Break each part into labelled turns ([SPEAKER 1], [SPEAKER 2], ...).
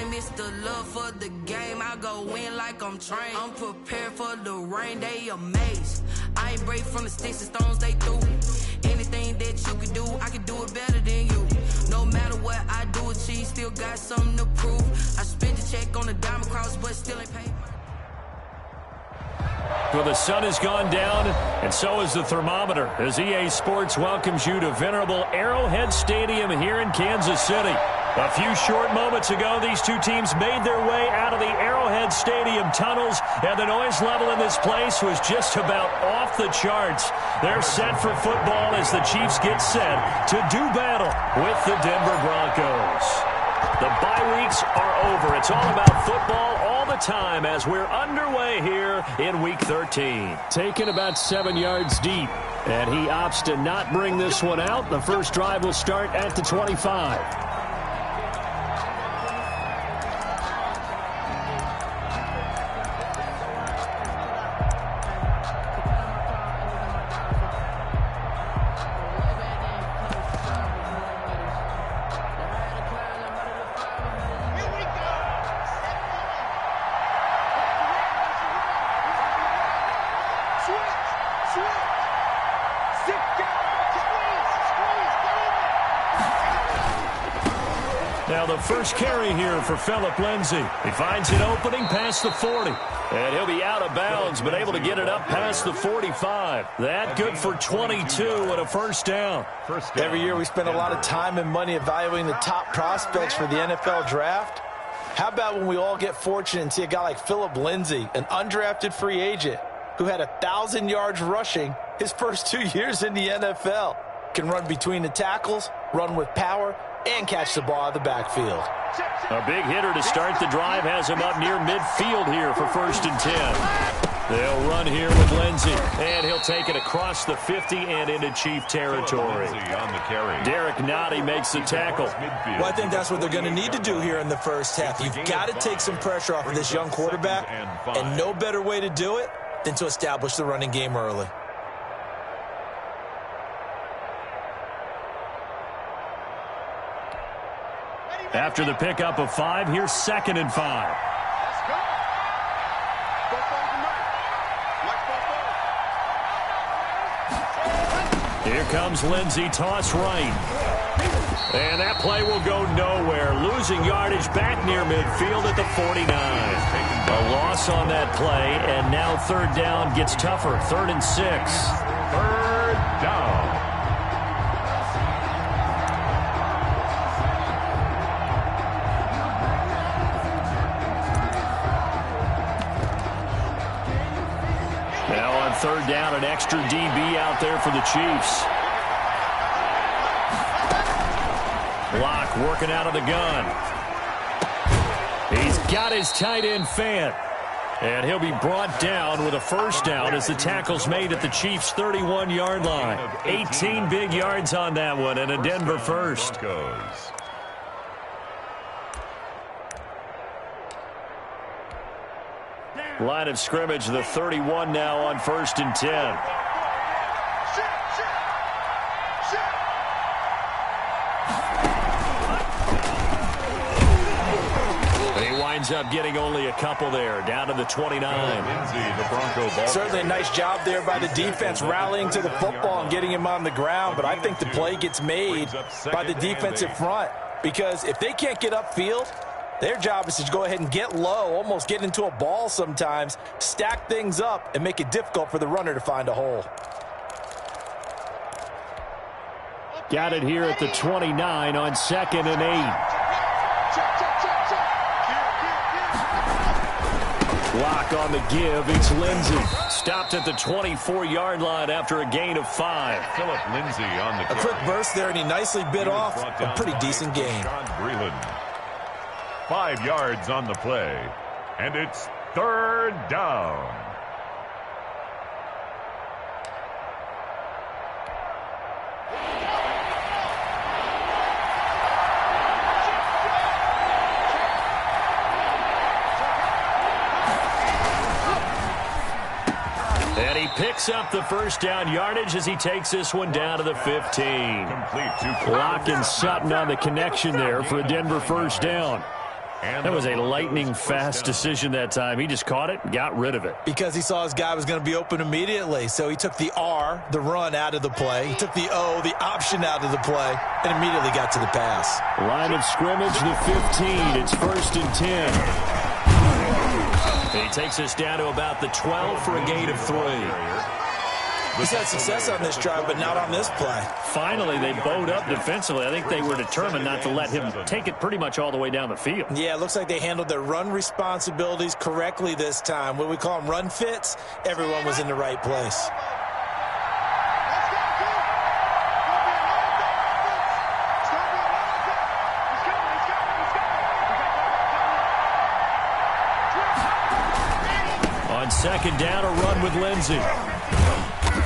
[SPEAKER 1] game, it's the love for the game. I go in like I'm trained. I'm prepared for the rain, they amazed. I ain't brave from the sticks and stones they threw. Anything that you can do, I can do it better than you. No matter what I do, achieve, still got something to prove. I spent the check on the diamond cross, but still ain't paid.
[SPEAKER 2] Well, the sun has gone down, and so has the thermometer, as EA Sports welcomes you to venerable Arrowhead Stadium here in Kansas City. A few short moments ago, these two teams made their way out of the Arrowhead Stadium tunnels, and the noise level in this place was just about off the charts. They're set for football as the Chiefs get set to do battle with the Denver Broncos. The bye weeks are over. It's all about football all the time as we're underway here in Week 13. Taken about 7 yards deep, and he opts to not bring this one out. The first drive will start at the 25. Now the first carry here for Phillip Lindsay. He finds an opening past the 40. And he'll be out of bounds, but able to get it up past the 45. That good for 22 and a first down.
[SPEAKER 3] Every year we spend a lot of time and money evaluating the top prospects for the NFL draft. How about when we all get fortunate and see a guy like Phillip Lindsay, an undrafted free agent who had 1,000 yards rushing his first 2 years in the NFL. Can run between the tackles, run with power, and catch the ball out of the backfield.
[SPEAKER 2] A big hitter to start the drive has him up near midfield here for 1st and 10. They'll run here with Lindsay, and he'll take it across the 50 and into Chief territory. Derek Nottie makes the tackle.
[SPEAKER 3] Well, I think that's what they're going to need to do here in the first half. You've got to take some pressure off of this young quarterback, and no better way to do it than to establish the running game early.
[SPEAKER 2] After the pickup of 5, here's 2nd and 5. Here comes Lindsay, toss right. And that play will go nowhere. Losing yardage back near midfield at the 49. A loss on that play, and now 3rd down gets tougher. 3rd and 6.
[SPEAKER 4] 3rd down.
[SPEAKER 2] Now on 3rd down, an extra DB out there for the Chiefs. Block working out of the gun. He's got his tight end Fant. And he'll be brought down with a first down as the tackle's made at the Chiefs' 31-yard line. 18 big yards on that one and a Denver first. Line of scrimmage, the 31 now on 1st and 10. He winds up getting only a couple there, down to the 29.
[SPEAKER 3] Certainly a nice job there by the defense, rallying to the football and getting him on the ground. But I think the play gets made by the defensive front, because if they can't get upfield, their job is to go ahead and get low, almost get into a ball sometimes, stack things up, and make it difficult for the runner to find a hole.
[SPEAKER 2] Got it here at the 29 on 2nd and 8. Block on the give. It's Lindsay. Stopped at the 24-yard line after a gain of 5.
[SPEAKER 4] Phillip Lindsay on the
[SPEAKER 3] A quick burst there, and he nicely bit off a pretty decent gain.
[SPEAKER 4] 5 yards on the play, and it's 3rd down.
[SPEAKER 2] And he picks up the first down yardage as he takes this one down to the 15.
[SPEAKER 4] Complete to
[SPEAKER 2] Locke and Sutton on the connection there for a Denver first down. That was a lightning-fast decision that time. He just caught it and got rid of it.
[SPEAKER 3] Because he saw his guy was going to be open immediately. So he took the R, the run, out of the play. He took the O, the option, out of the play, and immediately got to the pass.
[SPEAKER 2] Line of scrimmage, the 15. It's 1st and 10. He takes us down to about the 12 for a gain of 3.
[SPEAKER 3] He's had success on this drive, but not on this play.
[SPEAKER 2] Finally, they bowed up defensively. I think they were determined not to let him take it pretty much all the way down the field.
[SPEAKER 3] Yeah, it looks like they handled their run responsibilities correctly this time. What we call them run fits, everyone was in the right place.
[SPEAKER 2] On 2nd down, a run with Lindsey.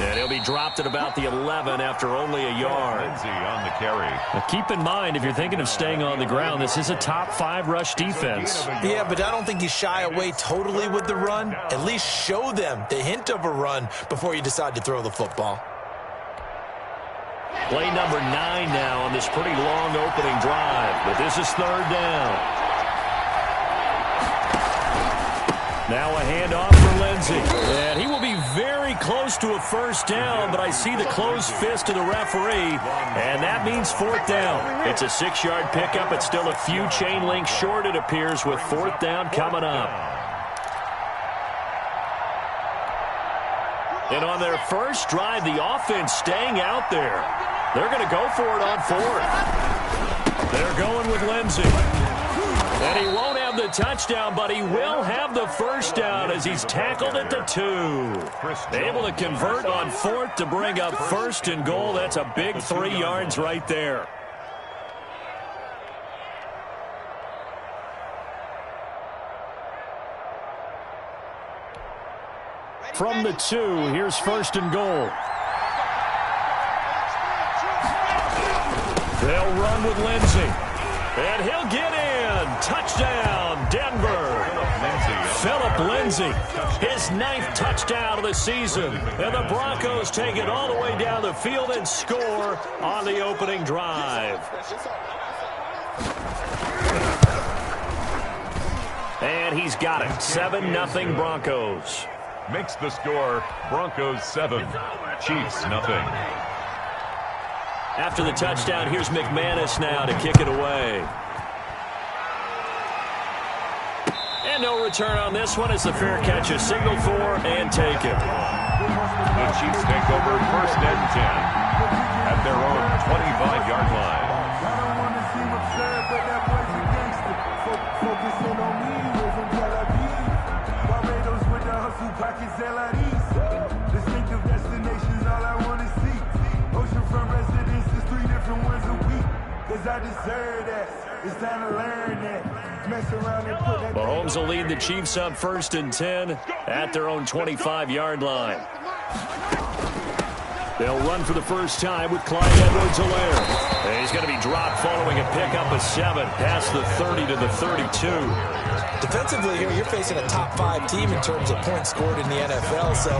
[SPEAKER 2] And he'll be dropped at about the 11 after only a yard.
[SPEAKER 4] Lindsey on the carry.
[SPEAKER 2] Now keep in mind, if you're thinking of staying on the ground, this is a top 5 rush defense.
[SPEAKER 3] Yeah, but I don't think you shy away totally with the run. At least show them the hint of a run before you decide to throw the football.
[SPEAKER 2] Play number 9 now on this pretty long opening drive. But this is 3rd down. Now a handoff for Lindsey. And he will be very close to a 1st down, but I see the closed fist of the referee, and that means 4th down. It's a 6-yard pickup. It's still a few chain links short, it appears, with 4th down coming up. And on their first drive, the offense staying out there. They're going to go for it on 4th. They're going with Lindsey. And he won't have the touchdown, but he will have the 1st down as he's tackled at the 2. Able to convert on 4th to bring up 1st and goal. That's a big 3 yards right there. From the 2, here's 1st and goal. They'll run with Lindsey. And he'll get in. Touchdown, Denver. Phillip Lindsey, his 9th touchdown of the season. And the Broncos take it all the way down the field and score on the opening drive. And he's got it. 7-0 Broncos.
[SPEAKER 4] Makes the score Broncos 7, Chiefs 0.
[SPEAKER 2] After the touchdown, here's McManus now to kick it away. And no return on this one as the fair catch is signaled for and taken.
[SPEAKER 4] The Chiefs take over 1st and 10 at their own 25-yard line.
[SPEAKER 5] Distinctive destinations, all I want to see. Oceanfront residences, 3 different ones a week. Cause I deserve that. It's time to learn that. Mess around and put that.
[SPEAKER 2] Mahomes will lead the Chiefs up 1st and 10 at their own 25-yard line. They'll run for the first time with Clyde Edwards-Helaire. He's going to be dropped following a pickup of 7 past the 30 to the 32.
[SPEAKER 3] Defensively here, you're facing a top 5 team in terms of points scored in the NFL. So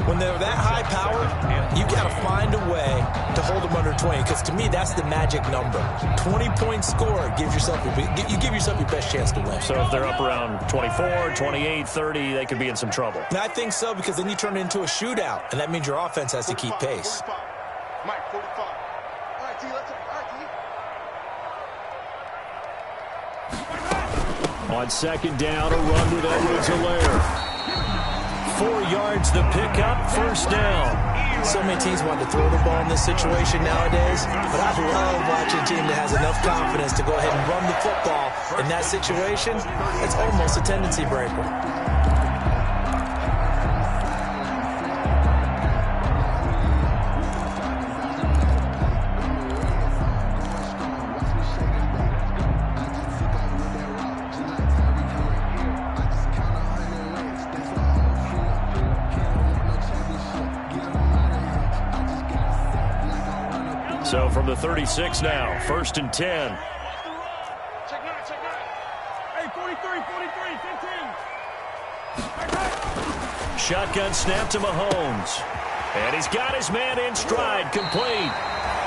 [SPEAKER 3] when they're that high powered, you got to find a way to hold them under 20. Because to me, that's the magic number. 20 points scored gives yourself you give yourself your best chance to win.
[SPEAKER 2] So if they're up around 24, 28, 30, they could be in some trouble.
[SPEAKER 3] And I think so, because then you turn it into a shootout, and that means your offense has to keep pace.
[SPEAKER 5] Mike, 45. All right, T, let's go.
[SPEAKER 2] On 2nd down, a run with Edwards-Helaire. 4 yards the pickup, 1st down.
[SPEAKER 3] So many teams want to throw the ball in this situation nowadays, but I love watching a team that has enough confidence to go ahead and run the football in that situation. It's almost a tendency breaker.
[SPEAKER 2] So from the 36 now, 1st and 10.
[SPEAKER 5] Check 9. Hey, 43, 15.
[SPEAKER 2] Shotgun snap to Mahomes. And he's got his man in stride, complete.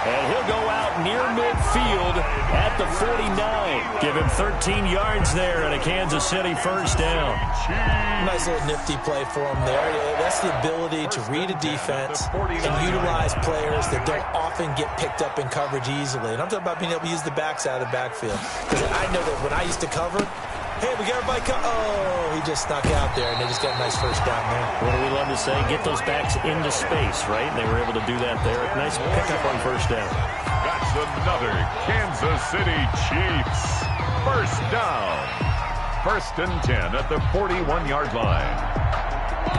[SPEAKER 2] And he'll go out near midfield at the 49. Give him 13 yards there and a Kansas City first down.
[SPEAKER 3] Nice little nifty play for him there. That's the ability to read a defense and utilize players that don't often get picked up in coverage easily. And I'm talking about being able to use the backs out of the backfield. Because I know that when I used to cover, hey, we got everybody oh, he just snuck out there, and they just got a nice first down there.
[SPEAKER 2] What do we love to say? Get those backs into space, right? And they were able to do that there. Nice pickup on first down.
[SPEAKER 4] That's another Kansas City Chiefs first down. 1st and 10 at the 41-yard line.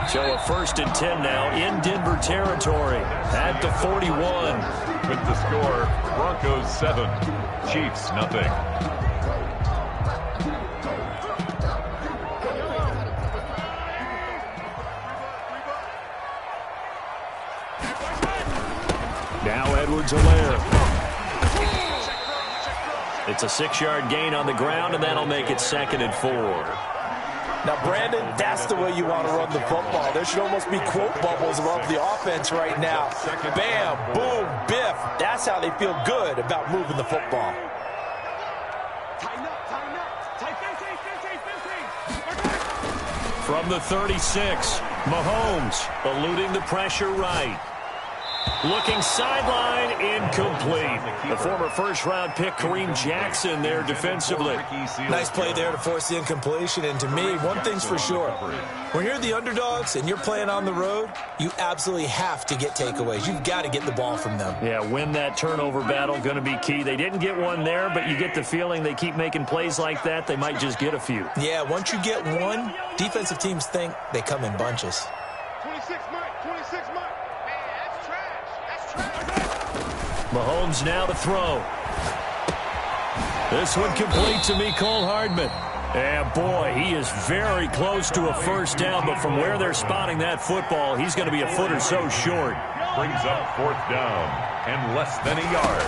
[SPEAKER 2] So a 1st and 10 now in Denver territory at the 41.
[SPEAKER 4] With the score, Broncos 7, Chiefs nothing.
[SPEAKER 2] Now Edwards-Helaire. It's a 6-yard gain on the ground, and that'll make it 2nd and 4.
[SPEAKER 3] Now, Brandon, that's the way you want to run the football. There should almost be quote bubbles above the offense right now. Bam, boom, biff. That's how they feel good about moving the football.
[SPEAKER 2] From the 36, Mahomes eluding the pressure right. Looking sideline, incomplete. The former first-round pick, Kareem Jackson, there defensively.
[SPEAKER 3] Nice play there to force the incompletion. And to me, one thing's for sure. When you're the underdogs and you're playing on the road, you absolutely have to get takeaways. You've got to get the ball from them.
[SPEAKER 2] Yeah, win that turnover battle, going to be key. They didn't get one there, but you get the feeling they keep making plays like that, they might just get a few.
[SPEAKER 3] Yeah, once you get one, defensive teams think they come in bunches.
[SPEAKER 5] 26 Mike.
[SPEAKER 2] Mahomes now to throw. This one complete to Mecole Hardman. And boy, he is very close to a first down, but from where they're spotting that football, he's going to be a foot or so short.
[SPEAKER 4] Brings up 4th down and less than a yard.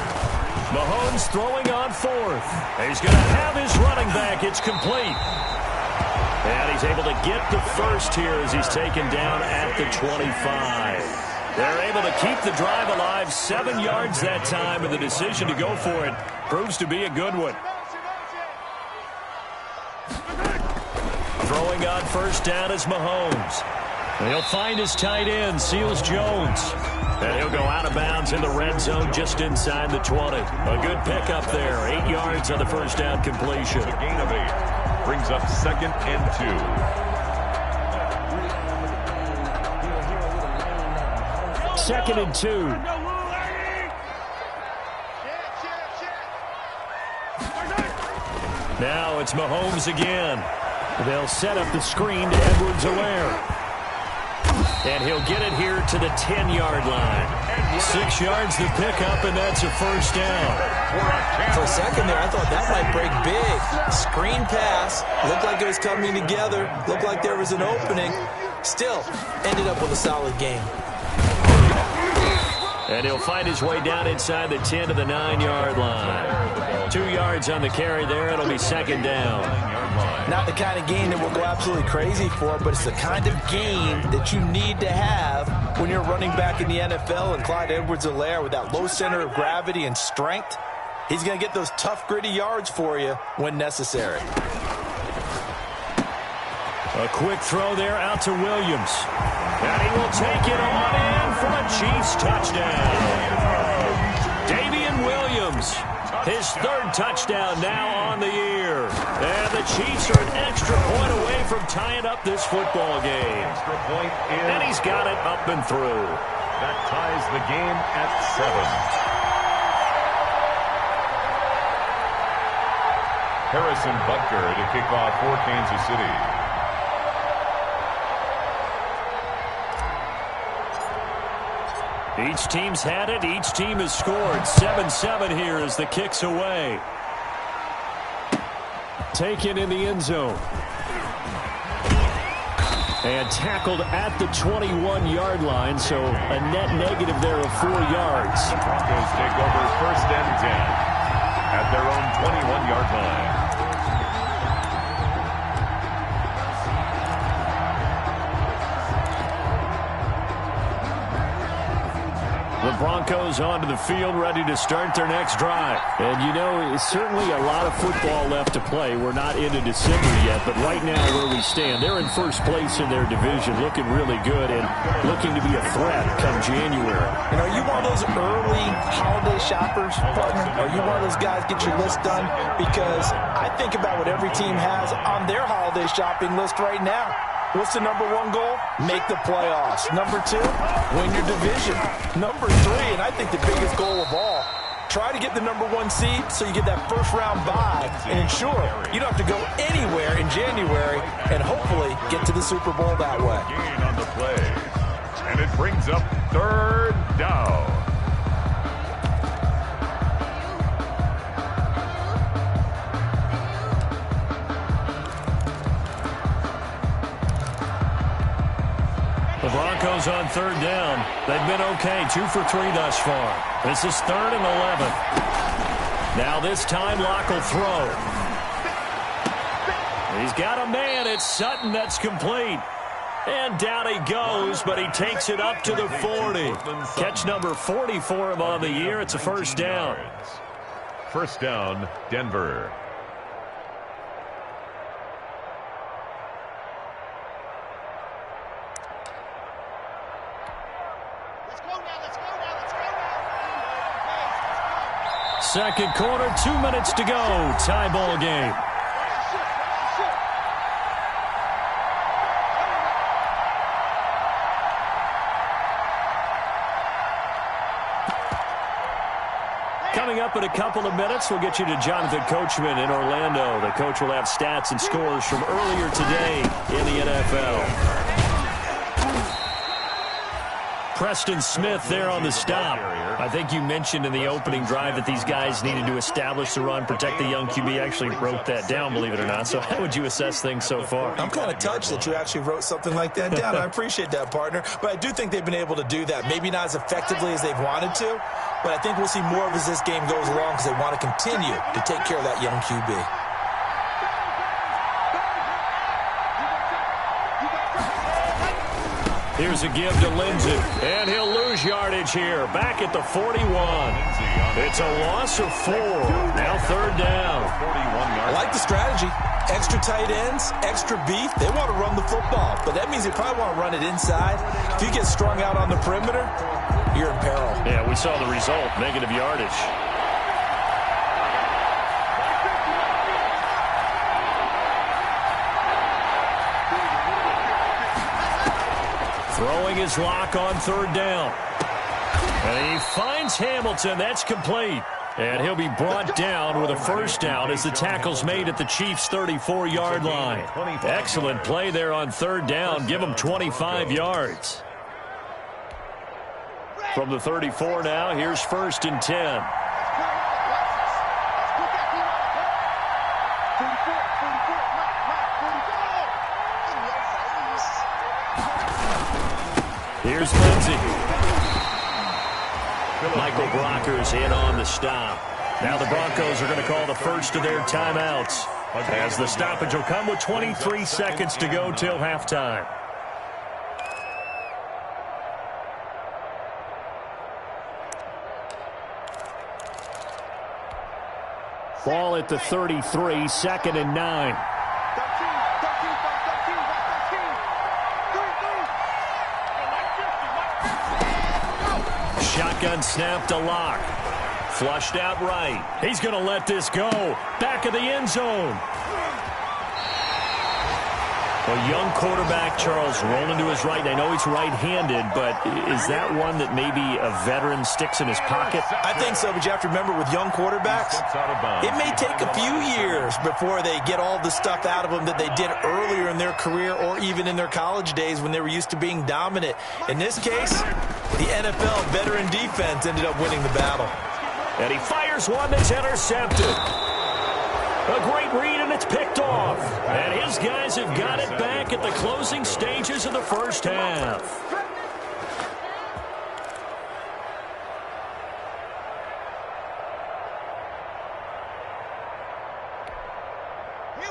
[SPEAKER 2] Mahomes throwing on 4th. He's going to have his running back. It's complete. And he's able to get the first here as he's taken down at the 25. They're able to keep the drive alive, 7 yards that time, and the decision to go for it proves to be a good one. Throwing on first down is Mahomes. And he'll find his tight end, Seals Jones. And he'll go out of bounds in the red zone just inside the 20. A good pickup there, 8 yards on the first down completion.
[SPEAKER 4] A gain of 8. Brings up 2nd and 2.
[SPEAKER 2] 2nd and 2. Now it's Mahomes again. They'll set up the screen to Edwards-Helaire. And he'll get it here to the 10-yard line. 6 yards to pick up, and that's a first down.
[SPEAKER 3] For a second there, I thought that might break big. Screen pass. Looked like it was coming together. Looked like there was an opening. Still, ended up with a solid game.
[SPEAKER 2] And he'll find his way down inside the 10 to the 9-yard line. 2 yards on the carry there. It'll be 2nd down.
[SPEAKER 3] Not the kind of game that we'll go absolutely crazy for, but it's the kind of game that you need to have when you're running back in the NFL. And Clyde Edwards-Helaire, with that low center of gravity and strength, he's going to get those tough, gritty yards for you when necessary.
[SPEAKER 2] A quick throw there out to Williams. And he will take it on in for a Chiefs touchdown. Damian Williams, his 3rd touchdown now on the year. And the Chiefs are an extra point away from tying up this football game.
[SPEAKER 4] Extra point is,
[SPEAKER 2] and he's got it up and through.
[SPEAKER 4] That ties the game at 7. Harrison Butker to kick off for Kansas City.
[SPEAKER 2] Each team's had it. Each team has scored. 7-7 here as the kick's away. Taken in the end zone. And tackled at the 21-yard line, so a net negative there of 4 yards.
[SPEAKER 4] The Broncos take over 1st and 10 at their own 21-yard line.
[SPEAKER 2] The Broncos onto the field, ready to start their next drive. And, you know, it's certainly a lot of football left to play. We're not into December yet, but right now where we stand, they're in first place in their division, looking really good and looking to be a threat come January.
[SPEAKER 3] You know, are you one of those early holiday shoppers, partner? Are you one of those guys get your list done? Because I think about what every team has on their holiday shopping list right now. What's the number one goal? Make the playoffs. Number two, win your division. Number three, and I think the biggest goal of all, try to get the number one seed so you get that first round bye and ensure you don't have to go anywhere in January and hopefully get to the Super Bowl that way.
[SPEAKER 4] Gain on the play, and it brings up third down.
[SPEAKER 2] The Broncos on third down. They've been okay, 2 for 3 thus far. This is 3rd and 11. Now this time Locke will throw. He's got a man. It's Sutton that's complete. And down he goes, but he takes it up to the 40. Catch number 40 for him on the year. It's a first down.
[SPEAKER 4] First down, Denver.
[SPEAKER 2] Second quarter, 2 minutes to go. Tie ball game. Coming up in a couple of minutes, we'll get you to Jonathan Coachman in Orlando. The coach will have stats and scores from earlier today in the NFL. Preston Smith there on the stop. I think you mentioned in the opening drive that these guys needed to establish the run, protect the young QB. Actually wrote that down, believe it or not. So how would you assess things so far?
[SPEAKER 3] I'm kind of touched that you actually wrote something like that down. I appreciate that, partner. But I do think they've been able to do that. Maybe not as effectively as they've wanted to, but I think we'll see more of as this game goes along because they want to continue to take care of that young QB.
[SPEAKER 2] Here's a give to Lindsey, and he'll lose yardage here. Back at the 41. It's a loss of 4. Now third down.
[SPEAKER 3] I like the strategy. Extra tight ends, extra beef. They want to run the football, but that means they probably want to run it inside. If you get strung out on the perimeter, you're in peril.
[SPEAKER 2] Yeah, we saw the result, negative yardage. Throwing his lock on third down. And he finds Hamilton. That's complete. And he'll be brought down with a first down as the tackle's made at the Chiefs' 34-yard line. Excellent play there on third down. Give him 25 yards. From the 34 now, here's 1st and 10. Here's Lindsey. Michael Brockers in on the stop. Now the Broncos are going to call the first of their timeouts, as the stoppage will come with 23 seconds to go till halftime. Ball at the 33, 2nd and 9. Shotgun snap to Locke. Flushed out right. He's going to let this go. Back of the end zone. A young quarterback, Charles, rolling to his right. I know he's right-handed, but is that one that maybe a veteran sticks in his pocket?
[SPEAKER 3] I think so, but you have to remember with young quarterbacks, it may take a few years before they get all the stuff out of them that they did earlier in their career or even in their college days when they were used to being dominant. In this case, the NFL veteran defense ended up winning the battle.
[SPEAKER 2] And he fires one that's intercepted. A great read, and it's picked off. And his guys have got it back at the closing stages of the first half.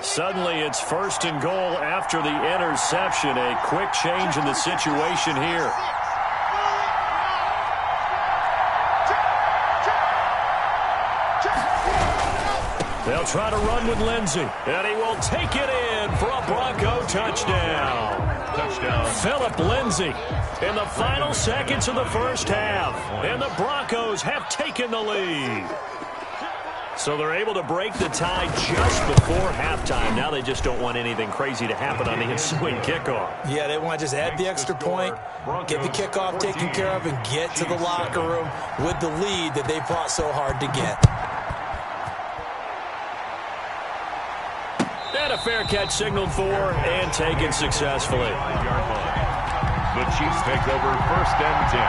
[SPEAKER 2] Suddenly, it's 1st and goal after the interception. A quick change in the situation here. They'll try to run with Lindsey, and he will take it in for a Bronco touchdown. Philip Lindsey in the final seconds of the first half, and the Broncos have taken the lead. So they're able to break the tie just before halftime. Now they just don't want anything crazy to happen on the ensuing kickoff.
[SPEAKER 3] Yeah, they want to just add the extra point, get the kickoff taken care of, and get to the locker room with the lead that they fought so hard to get.
[SPEAKER 2] And a fair catch signaled for and taken successfully.
[SPEAKER 4] The Chiefs take over 1st and 10.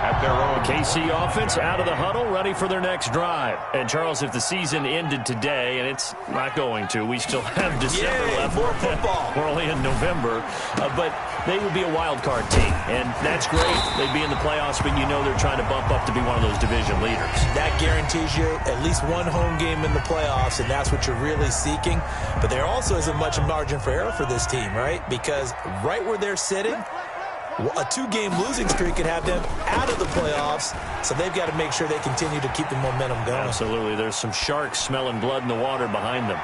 [SPEAKER 4] At their own.
[SPEAKER 2] KC offense out of the huddle, ready for their next drive. And, Charles, if the season ended today, and it's not going to, we still have December left.
[SPEAKER 3] More football.
[SPEAKER 2] We're only in November. But they would be a wild card team, and that's great. They'd be in the playoffs, but you know they're trying to bump up to be one of those division leaders. That
[SPEAKER 3] guarantees you at least one home game in the playoffs, and that's what you're really seeking. But there also isn't much margin for error for this team, right? Because right where they're sitting, a 2-game losing streak could have them out of the playoffs, so they've got to make sure they continue to keep the momentum going.
[SPEAKER 2] Absolutely. There's some sharks smelling blood in the water behind them.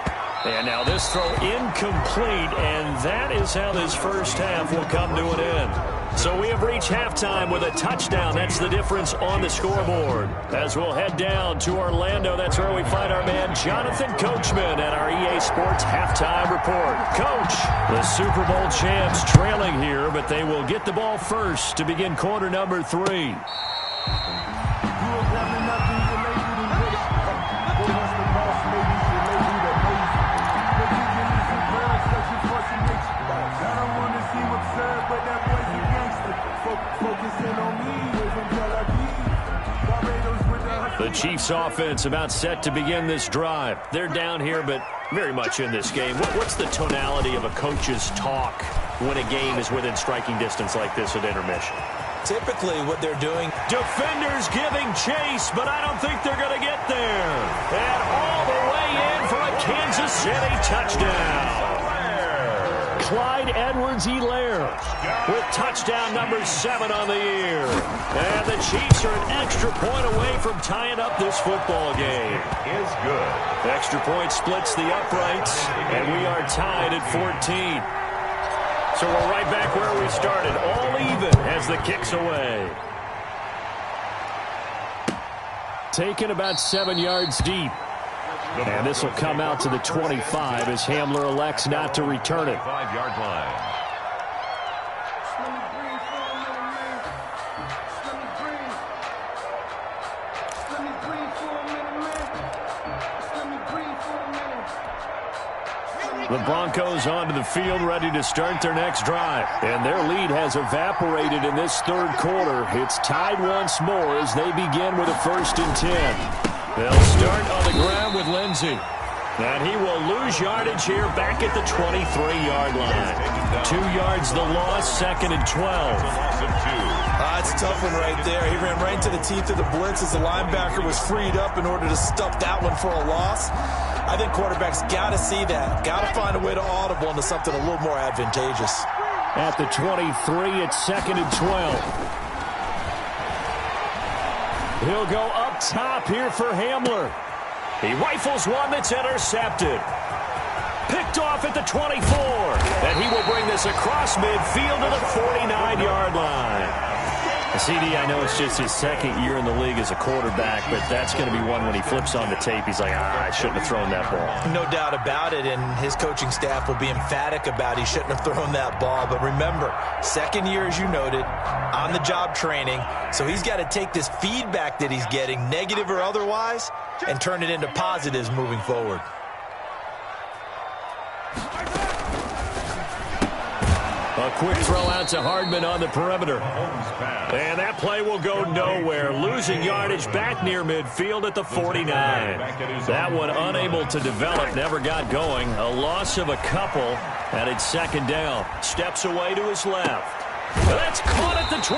[SPEAKER 2] And now this throw incomplete, and that is how this first half will come to an end. So we have reached halftime with a touchdown. That's the difference on the scoreboard. As we'll head down to Orlando, that's where we find our man Jonathan Coachman at our EA Sports Halftime Report. Coach, the Super Bowl champs trailing here, but they will get the ball first to begin quarter number 3. The Chiefs offense about set to begin this drive. They're down here, but very much in this game. What's the tonality of a coach's talk when a game is within striking distance like this at intermission?
[SPEAKER 3] Typically what they're doing.
[SPEAKER 2] Defenders giving chase, but I don't think they're going to get there. And all the way in for a Kansas City touchdown. Clyde Edwards-Helaire with touchdown number 7 on the year. And the Chiefs are an extra point away from tying up this football game.
[SPEAKER 4] Is good.
[SPEAKER 2] Extra point splits the uprights, and we are tied at 14. So we're right back where we started, all even as the kick's away. Taken about 7 yards deep. And this will come out to the 25 as Hamler elects not to return it.
[SPEAKER 4] 5-yard line.
[SPEAKER 2] The Broncos onto the field, ready to start their next drive. And their lead has evaporated in this third quarter. It's tied once more as they begin with a 1st and 10. They'll start on the ground with Lindsey. And he will lose yardage here back at the 23-yard line. 2 yards the loss, 2nd and 12.
[SPEAKER 3] It's a tough one right there. He ran right into the teeth of the blitz as the linebacker was freed up in order to stuff that one for a loss. I think quarterbacks got to see that. Got to find a way to audible into something a little more advantageous.
[SPEAKER 2] At the 23, it's 2nd and 12. He'll go up top here for Hamler. He rifles one that's intercepted. Picked off at the 24. And he will bring this across midfield to the 49-yard line. CD, I know it's just his 2nd year in the league as a quarterback, but that's going to be one when he flips on the tape. He's like, I shouldn't have thrown that ball.
[SPEAKER 3] No doubt about it, and his coaching staff will be emphatic about he shouldn't have thrown that ball. But remember, 2nd year, as you noted, on-the-job training, so he's got to take this feedback that he's getting, negative or otherwise, and turn it into positives moving forward.
[SPEAKER 2] A quick throw out to Hardman on the perimeter. And that play will go nowhere. Losing yardage back near midfield at the 49. That one unable to develop, never got going. A loss of a couple, and it's 2nd down. Steps away to his left. That's caught at the 25.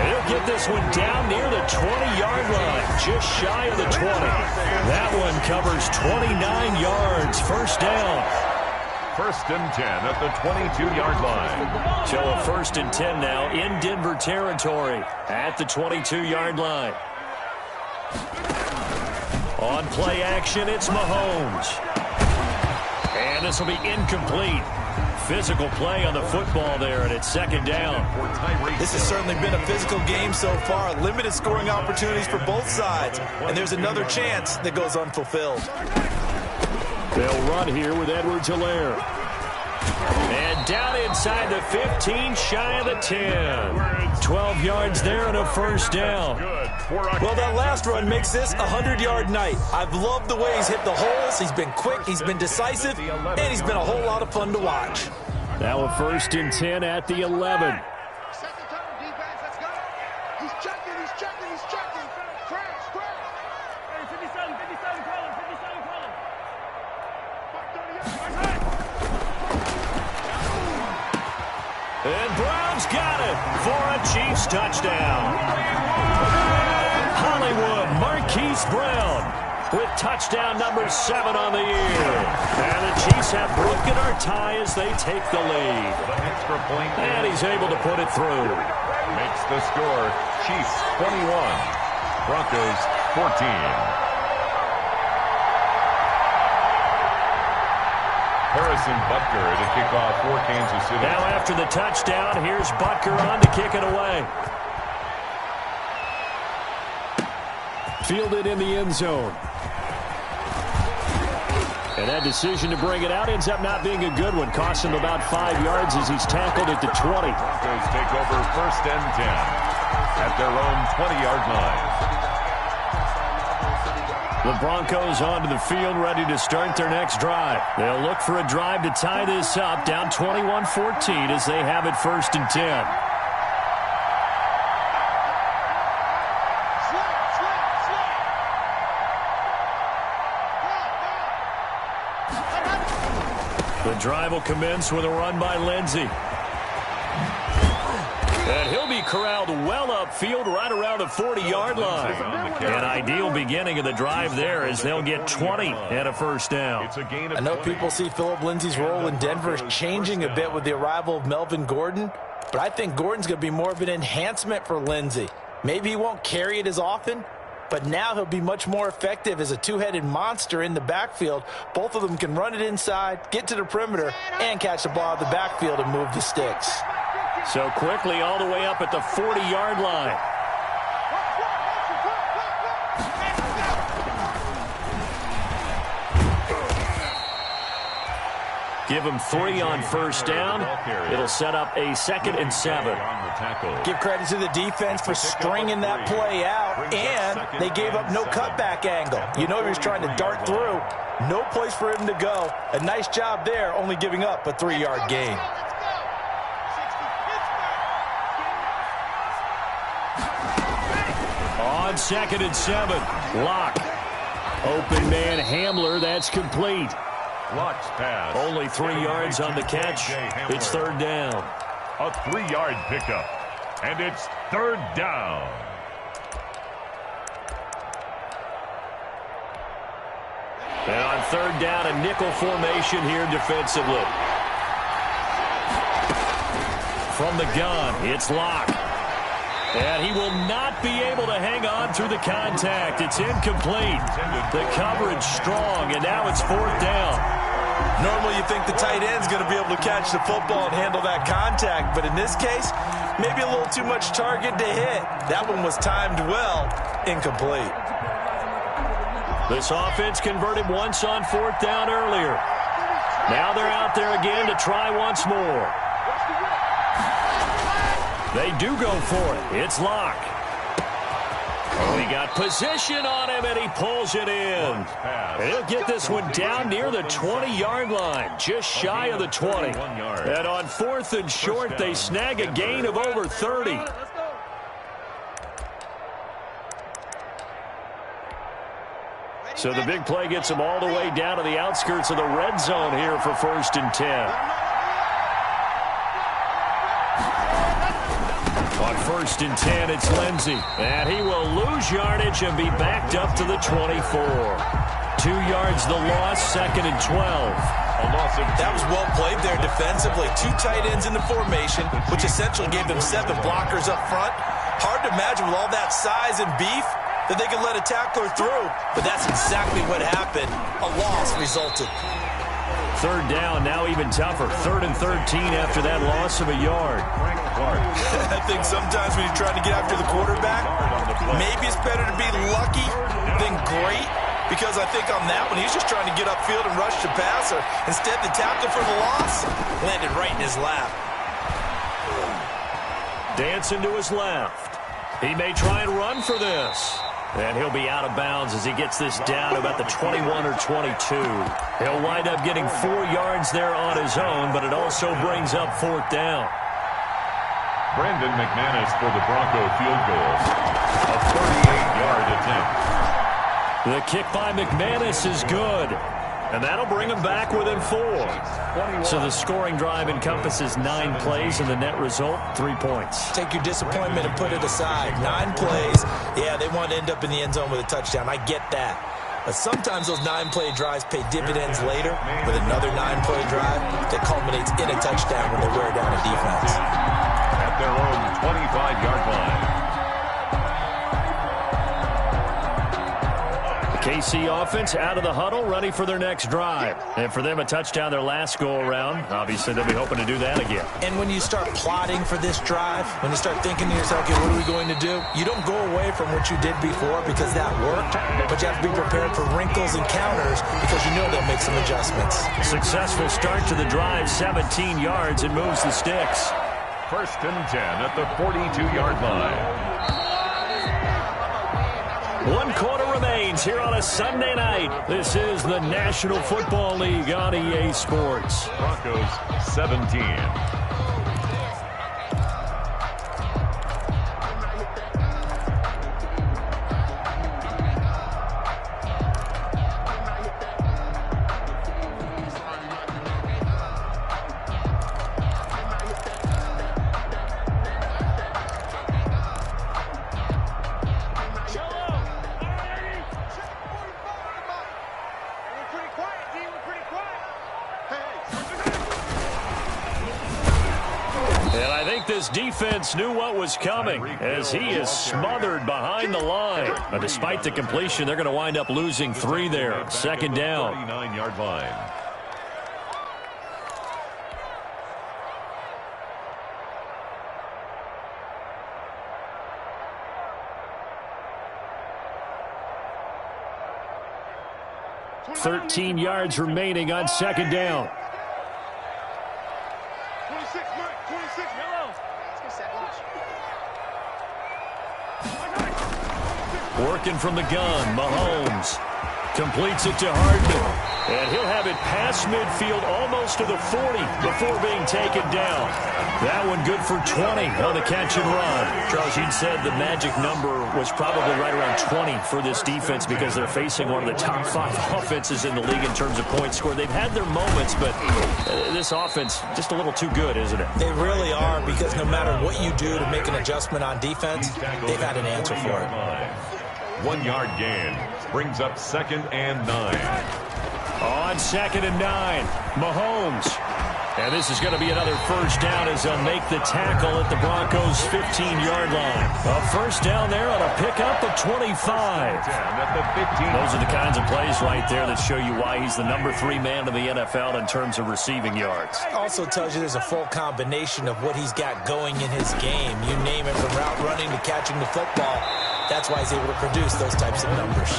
[SPEAKER 2] He'll get this one down near the 20-yard line, just shy of the 20. That one covers 29 yards, 1st down.
[SPEAKER 4] 1st and 10 at the 22-yard line.
[SPEAKER 2] So a 1st and 10 now in Denver territory at the 22-yard line. On play action, it's Mahomes. And this will be incomplete. Physical play on the football there, and it's second down.
[SPEAKER 3] This has certainly been a physical game so far. Limited scoring opportunities for both sides. And there's another chance that goes unfulfilled.
[SPEAKER 2] They'll run here with Edwards-Helaire. And down inside the 15, shy of the 10. 12 yards there and a first down.
[SPEAKER 3] Well, that last run makes this a 100-yard night. I've loved the way he's hit the holes. He's been quick, he's been decisive, and he's been a whole lot of fun to watch.
[SPEAKER 2] Now a 1st and 10 at the 11.
[SPEAKER 6] Second turn, defense, let's go. He's checking. Crash. Hey, 57, call him.
[SPEAKER 2] And Brown's got it for a Chiefs touchdown. Hollywood Marquise Brown with touchdown number 7 on the year. And the Chiefs have broken our tie as they take the lead.
[SPEAKER 4] Extra point.
[SPEAKER 2] And he's able to put it through.
[SPEAKER 4] Makes the score Chiefs 21, Broncos 14. Harrison Butker to kick off for Kansas City.
[SPEAKER 2] Now after the touchdown, here's Butker on to kick it away. Fielded in the end zone. And that decision to bring it out ends up not being a good one. Costs him about 5 yards as he's tackled at the 20.
[SPEAKER 4] Broncos take over 1st and 10 at their own 20-yard line.
[SPEAKER 2] The Broncos onto the field, ready to start their next drive. They'll look for a drive to tie this up, down 21-14 as they have it 1st and 10. The drive will commence with a run by Lindsey. And he'll be corralled well upfield right around the 40-yard line. An ideal beginning of the drive there as they'll get 20 and a first down.
[SPEAKER 3] I know people see Philip Lindsay's role in Denver changing a bit with the arrival of Melvin Gordon, but I think Gordon's going to be more of an enhancement for Lindsay. Maybe he won't carry it as often, but now he'll be much more effective as a two-headed monster in the backfield. Both of them can run it inside, get to the perimeter, and catch the ball out of the backfield and move the sticks.
[SPEAKER 2] So quickly all the way up at the 40-yard line. Give him 3 on first down. It'll set up a 2nd and 7.
[SPEAKER 3] Give credit to the defense for stringing that play out, and they gave up no cutback angle. You know he was trying to dart through. No place for him to go. A nice job there, only giving up a 3-yard gain.
[SPEAKER 2] On 2nd and 7, Locke. Open man Hamler, that's complete.
[SPEAKER 4] Locke's pass.
[SPEAKER 2] Only 3 yards on the catch. It's 3rd down.
[SPEAKER 4] A 3-yard pickup. And it's 3rd down.
[SPEAKER 2] And on 3rd down, a nickel formation here defensively. From the gun, it's Locke. And he will not be able to hang on through the contact. It's incomplete. The coverage strong, and now it's 4th down.
[SPEAKER 3] Normally you think the tight end's going to be able to catch the football and handle that contact, but in this case, maybe a little too much target to hit. That one was timed well, incomplete.
[SPEAKER 2] This offense converted once on 4th down earlier. Now they're out there again to try once more. They do go for it. It's Locke. Oh, he got position on him, and he pulls it in. And he'll get this one down near the 20-yard line, just shy of the 20. And on 4th and short, they snag a gain of over 30. So the big play gets them all the way down to the outskirts of the red zone here for 1st and 10. On 1st and 10, it's Lindsey. And he will lose yardage and be backed up to the 24. 2 yards the loss, 2nd and 12.
[SPEAKER 3] That was well played there defensively. 2 tight ends in the formation, which essentially gave them 7 blockers up front. Hard to imagine with all that size and beef, that they could let a tackler through, but that's exactly what happened. A loss resulted.
[SPEAKER 2] Third down, now even tougher. 3rd and 13 after that loss of a yard.
[SPEAKER 3] I think sometimes when you're trying to get after the quarterback, maybe it's better to be lucky than great, because I think on that one, he's just trying to get upfield and rush the passer. Instead, the tackle for the loss landed right in his lap.
[SPEAKER 2] Dancing to his left. He may try and run for this. And he'll be out of bounds as he gets this down about the 21 or 22. He'll wind up getting 4 yards there on his own, but it also brings up 4th down.
[SPEAKER 4] Brandon McManus for the Bronco field goal. A 38-yard attempt.
[SPEAKER 2] The kick by McManus is good. And that'll bring him back within 4. So the scoring drive encompasses 9 plays, and the net result, 3 points.
[SPEAKER 3] Take your disappointment and put it aside. 9 plays. Yeah, they want to end up in the end zone with a touchdown. I get that. But sometimes those 9-play drives pay dividends later with another 9-play drive that culminates in a touchdown when they wear down a defense.
[SPEAKER 4] At their own 25-yard line.
[SPEAKER 2] KC offense out of the huddle, ready for their next drive. And for them, a touchdown their last go-around. Obviously, they'll be hoping to do that again.
[SPEAKER 3] And when you start plotting for this drive, when you start thinking to yourself, okay, what are we going to do? You don't go away from what you did before because that worked, but you have to be prepared for wrinkles and counters because you know they'll make some adjustments.
[SPEAKER 2] Successful start to the drive, 17 yards, and moves the sticks.
[SPEAKER 4] 1st and 10 at the 42-yard line.
[SPEAKER 2] 1 quarter remains here on a Sunday night. This is the National Football League on EA Sports.
[SPEAKER 4] Broncos 17.
[SPEAKER 2] This defense knew what was coming as he is smothered behind the line. But despite the completion, they're going to wind up losing 3 there. 2nd down.
[SPEAKER 4] 39-yard line.
[SPEAKER 2] $13 yards remaining on 2nd down.
[SPEAKER 6] 26, Mike, 26, yellow.
[SPEAKER 2] Working from the gun, Mahomes completes it to Hardman. And he'll have it past midfield almost to the 40 before being taken down. That one good for 20 on the catch and run. Charles, you'd said the magic number was probably right around 20 for this defense because they're facing one of the top 5 offenses in the league in terms of points scored. They've had their moments, but this offense just a little too good, isn't it?
[SPEAKER 3] They really are, because no matter what you do to make an adjustment on defense, they've had an answer for it.
[SPEAKER 4] 1-yard gain brings up 2nd and 9.
[SPEAKER 2] On 2nd and 9, Mahomes. And this is going to be another 1st down as they'll make the tackle at the Broncos' 15-yard line. A 1st down there on a pickup of 25. Those are the kinds of plays right there that show you why he's the number 3 man in the NFL in terms of receiving yards.
[SPEAKER 3] Also tells you there's a full combination of what he's got going in his game. You name it, from route running to catching the football. That's why he's able to produce those types of numbers.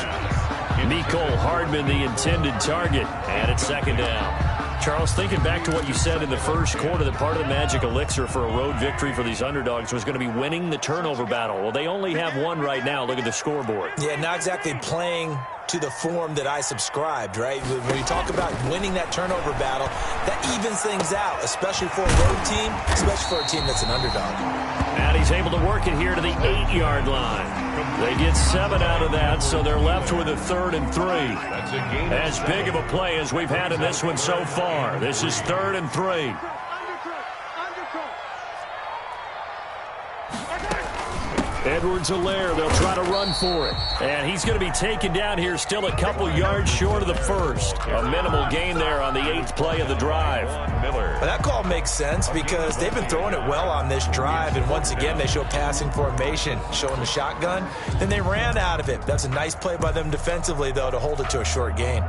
[SPEAKER 2] Mecole Hardman, the intended target, and it's 2nd down. Charles, thinking back to what you said in the first quarter, that part of the magic elixir for a road victory for these underdogs was going to be winning the turnover battle. Well, they only have 1 right now. Look at the scoreboard.
[SPEAKER 3] Yeah, not exactly playing to the form that I subscribed, right? When you talk about winning that turnover battle, that evens things out, especially for a road team, especially for a team that's an underdog.
[SPEAKER 2] And he's able to work it here to the 8-yard line. They get 7 out of that, so they're left with a 3rd and 3. As big of a play as we've had in this one so far. This is 3rd and 3. Edwards-Helaire, they'll try to run for it. And he's going to be taken down here, still a couple yards short of the first. A minimal gain there on the 8th play of the drive.
[SPEAKER 3] Well, that call makes sense because they've been throwing it well on this drive, and once again they show passing formation, showing the shotgun. Then they ran out of it. That's a nice play by them defensively, though, to hold it to a short gain.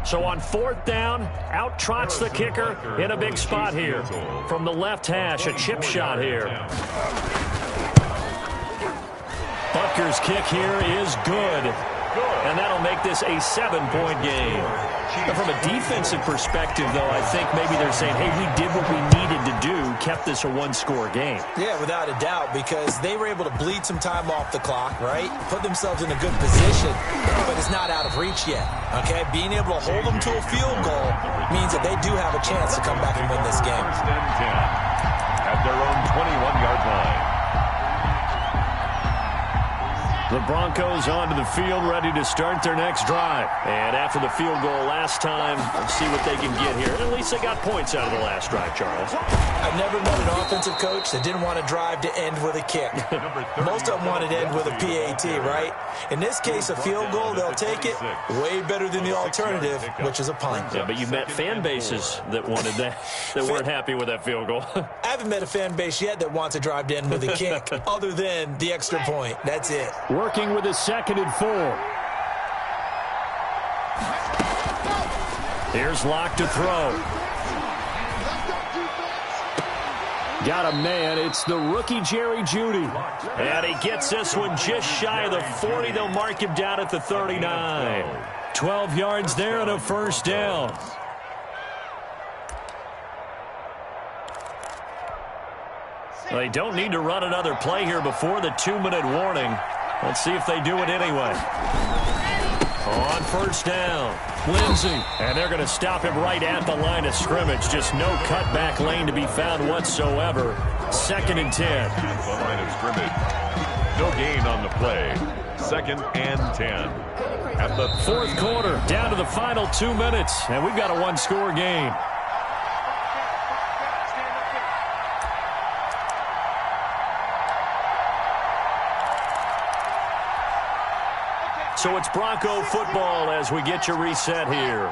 [SPEAKER 2] So on 4th down, out trots the kicker in a big spot here. From the left hash, a chip shot here. Butker's kick here is good. And that'll make this a 7-point game. But from a defensive perspective, though, I think maybe they're saying, hey, we did what we needed to do, kept this a 1-score game.
[SPEAKER 3] Yeah, without a doubt, because they were able to bleed some time off the clock, right? Put themselves in a good position, but it's not out of reach yet, okay? Being able to hold them to a field goal means that they do have a chance to come back and win this game.
[SPEAKER 4] 1st and 10 at their own 21-yard line.
[SPEAKER 2] The Broncos onto the field, ready to start their next drive. And after the field goal last time, let's see what they can get here. At least they got points out of the last drive, Charles.
[SPEAKER 3] I've never met an offensive coach that didn't want to drive to end with a kick. Most of them wanted to end with a PAT, right? In this case, a field goal, they'll take it. Way better than the alternative, which is a punt.
[SPEAKER 2] Yeah, but you met fan bases that wanted that, that weren't happy with that field goal.
[SPEAKER 3] I haven't met a fan base yet that wants to drive to end with a kick, other than the extra point. That's it.
[SPEAKER 2] Working with a 2nd and 4. Here's Locke to throw. Got a man. It's the rookie Jerry Jeudy. And he gets this one just shy of the 40. They'll mark him down at the 39. 12 yards there and a 1st down. They don't need to run another play here before the 2-minute warning. Let's see if they do it anyway. On 1st down, Lindsey. And they're going to stop him right at the line of scrimmage. Just no cutback lane to be found whatsoever. 2nd and 10.
[SPEAKER 4] The line of scrimmage. No gain on the play. 2nd and 10. At the
[SPEAKER 2] 4th quarter, down to the final 2 minutes. And we've got a 1-score game. So it's Bronco football as we get you reset here.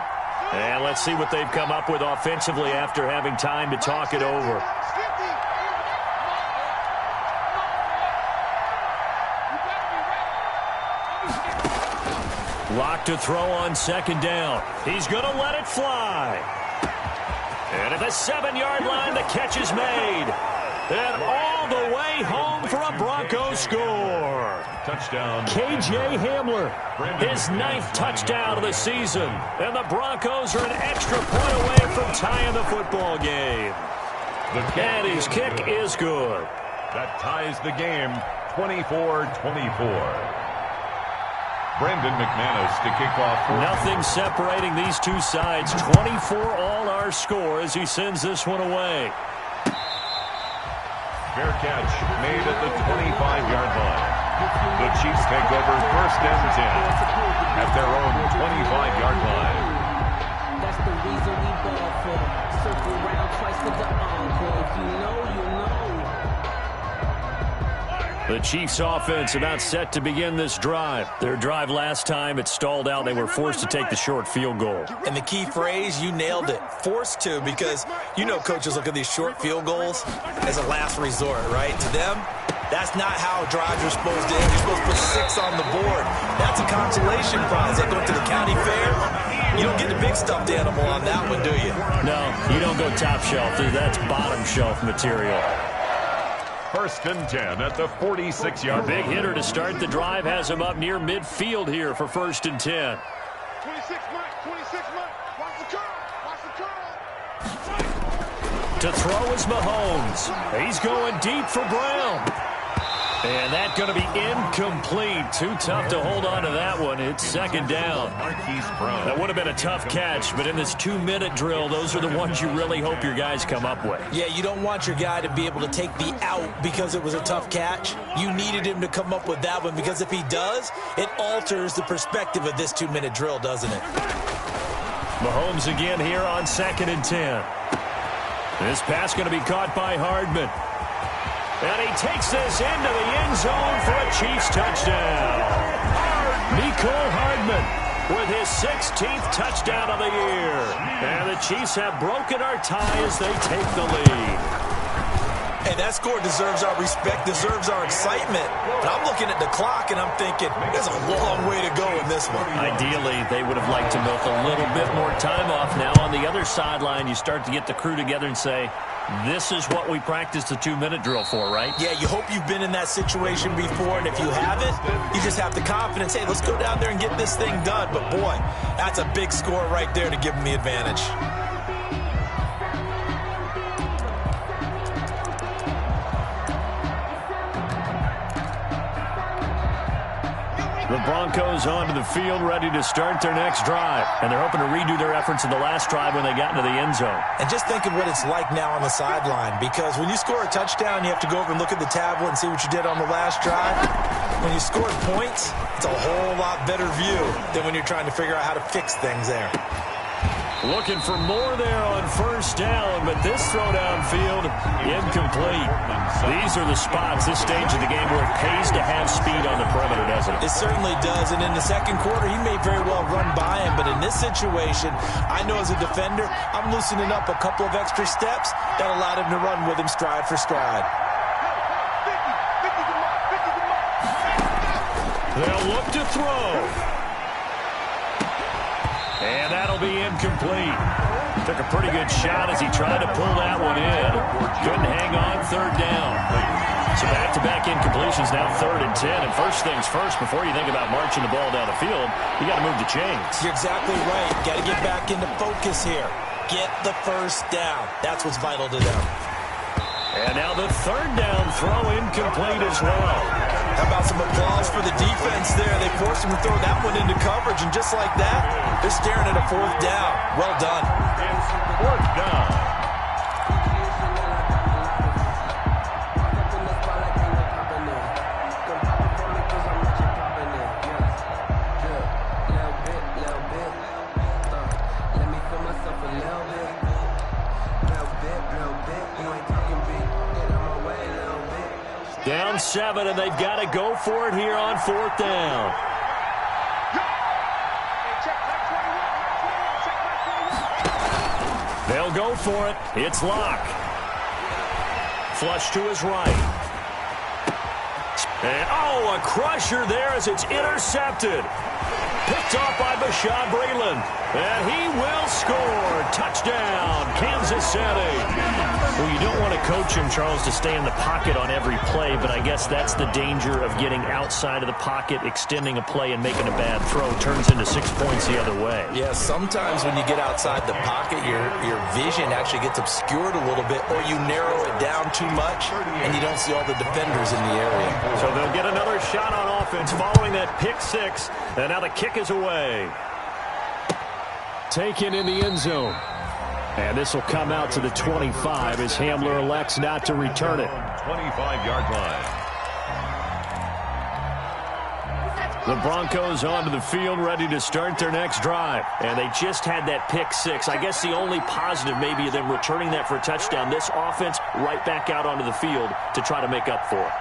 [SPEAKER 2] And let's see what they've come up with offensively after having time to talk it over. Locke to throw on 2nd down. He's going to let it fly. And at the 7-yard line, the catch is made. And all the way home for a Bronco score.
[SPEAKER 4] touchdown.
[SPEAKER 2] KJ Hamler, his 9th touchdown of the season. And the Broncos are an extra point away from tying the football game. And his kick is good.
[SPEAKER 4] That ties the game 24-24. Brandon McManus to kick off.
[SPEAKER 2] Nothing separating these two sides. 24 all our score as he sends this one away.
[SPEAKER 4] Fair catch made at the 25-yard line. The Chiefs take over 1st and 10 at their own 25-yard line.
[SPEAKER 7] That's the reason we ball for. Circle around twice for the encore. If you know, you know.
[SPEAKER 2] The Chiefs offense about set to begin this drive. Their drive last time, it stalled out. They were forced to take the short field goal.
[SPEAKER 3] And the key phrase, you nailed it. Forced to, because you know coaches look at these short field goals as a last resort, right? To them, that's not how drives are supposed to end. You're supposed to put 6 on the board. That's a consolation prize. They go to the county fair. You don't get the big stuffed animal on that one, do you?
[SPEAKER 2] No, you don't go top shelf. That's bottom shelf material.
[SPEAKER 4] 1st and 10 at the 46-yard line.
[SPEAKER 2] Big hitter to start the drive has him up near midfield here for 1st and 10.
[SPEAKER 6] 26 Mike. Watch the curl.
[SPEAKER 2] To throw is Mahomes. He's going deep for Brown. And that's going to be incomplete. Too tough to hold on to that one. It's 2nd down. That would have been a tough catch, but in this 2-minute drill, those are the ones you really hope your guys come up with.
[SPEAKER 3] Yeah, you don't want your guy to be able to take the out because it was a tough catch. You needed him to come up with that one, because if he does, it alters the perspective of this 2-minute drill, doesn't it?
[SPEAKER 2] Mahomes again here on 2nd and 10. This pass going to be caught by Hardman. And he takes this into the end zone for a Chiefs touchdown. Mecole Hardman with his 16th touchdown of the year. And the Chiefs have broken our tie as they take the lead.
[SPEAKER 3] Hey, that score deserves our respect, deserves our excitement. But I'm looking at the clock, and I'm thinking, there's a long way to go in this one.
[SPEAKER 2] Ideally, they would have liked to milk a little bit more time off. Now, on the other sideline, you start to get the crew together and say, this is what we practiced the 2-minute drill for, right?
[SPEAKER 3] Yeah, you hope you've been in that situation before, and if you haven't, you just have the confidence, hey, let's go down there and get this thing done. But, boy, that's a big score right there to give them the advantage.
[SPEAKER 2] The Broncos onto the field, ready to start their next drive. And they're hoping to redo their efforts in the last drive when they got into the end zone.
[SPEAKER 3] And just think of what it's like now on the sideline, because when you score a touchdown, you have to go over and look at the tablet and see what you did on the last drive. When you scored points, it's a whole lot better view than when you're trying to figure out how to fix things there.
[SPEAKER 2] Looking for more there on first down, but this throw downfield, incomplete. These are the spots, this stage of the game, where it pays to have speed on the perimeter, doesn't it?
[SPEAKER 3] It certainly does, and in the second quarter, he may very well run by him, but in this situation, I know as a defender, I'm loosening up a couple of extra steps that allowed him to run with him stride for stride.
[SPEAKER 2] They'll look to throw. And that'll be incomplete. Took a pretty good shot as he tried to pull that one in. Couldn't hang on, third down. So back-to-back incompletions, now 3rd and 10. And first things first, before you think about marching the ball down the field, you got to move the chains.
[SPEAKER 3] You're exactly right. Got to get back into focus here. Get the first down. That's what's vital to them.
[SPEAKER 2] And now the third down throw incomplete as well.
[SPEAKER 3] How about some applause for the defense there? They forced him to throw that one into coverage, and just like that, they're staring at a 4th down. Well done.
[SPEAKER 4] It's 4th down.
[SPEAKER 2] Down 7, and they've got to go for it here on 4th down. They'll go for it. It's Locke. Flush to his right. And, a crusher there as it's intercepted. Picked off by Bashaud Breeland. And he will score. Touchdown, Kansas City. Well, you don't want to coach him, Charles, to stay in the pocket on every play, but I guess that's the danger of getting outside of the pocket, extending a play, and making a bad throw. Turns into 6 points the other way.
[SPEAKER 3] Yeah, sometimes when you get outside the pocket, your vision actually gets obscured a little bit, or you narrow it down too much, and you don't see all the defenders in the area.
[SPEAKER 2] So they'll get another shot on offense following that pick 6, and now the kick is away. Taken in the end zone. And this will come out to the 25 as Hamler elects not to return it.
[SPEAKER 4] 25-yard line.
[SPEAKER 2] The Broncos onto the field, ready to start their next drive. And they just had that pick 6. I guess the only positive maybe of them returning that for a touchdown. This offense right back out onto the field to try to make up for it.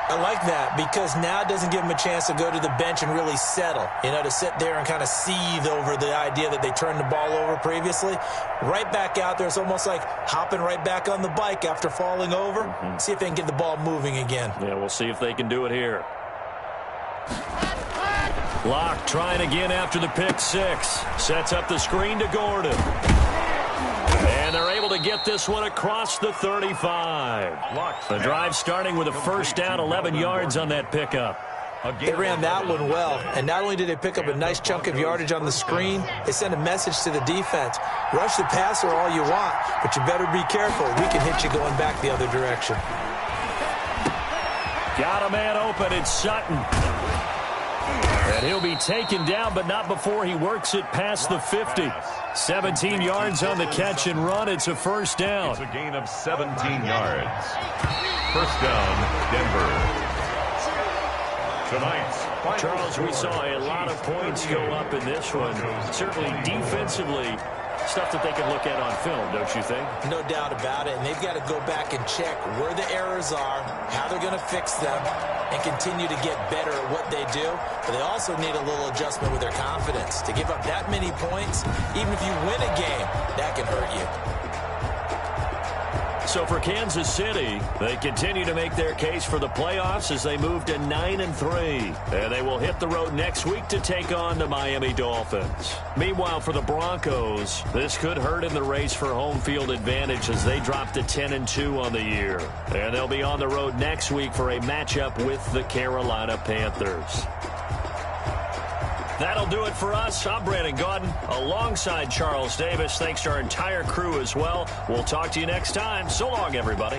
[SPEAKER 3] I like that because now it doesn't give them a chance to go to the bench and really settle, to sit there and kind of seethe over the idea that they turned the ball over previously. Right back out there, it's almost like hopping right back on the bike after falling over. See if they can get the ball moving again.
[SPEAKER 2] Yeah, we'll see if they can do it here. Locke trying again after the pick 6. Sets up the screen to Gordon. And they're able to get this one across the 35. The drive starting with a first down, 11 yards on that pickup.
[SPEAKER 3] They ran that one well, and not only did they pick up a nice chunk of yardage on the screen, they sent a message to the defense. Rush the passer all you want, but you better be careful. We can hit you going back the other direction.
[SPEAKER 2] Got a man open. It's Sutton. And he'll be taken down, but not before he works it past the 50. 17 yards on the catch and run. It's a first down.
[SPEAKER 4] It's a gain of 17 yards. First down, Denver. Tonight's
[SPEAKER 2] Charles, we saw a lot of points go up in this one. Certainly defensively, stuff that they can look at on film, don't you think?
[SPEAKER 3] No doubt about it. And they've got to go back and check where the errors are, how they're going to fix them, and continue to get better at what they do. But they also need a little adjustment with their confidence. To give up that many points, even if you win a game, that can hurt you.
[SPEAKER 2] So for Kansas City, they continue to make their case for the playoffs as they move to 9-3. And they will hit the road next week to take on the Miami Dolphins. Meanwhile, for the Broncos, this could hurt in the race for home field advantage as they drop to 10-2 on the year. And they'll be on the road next week for a matchup with the Carolina Panthers. That'll do it for us. I'm Brandon Gaudin alongside Charles Davis. Thanks to our entire crew as well. We'll talk to you next time. So long, everybody.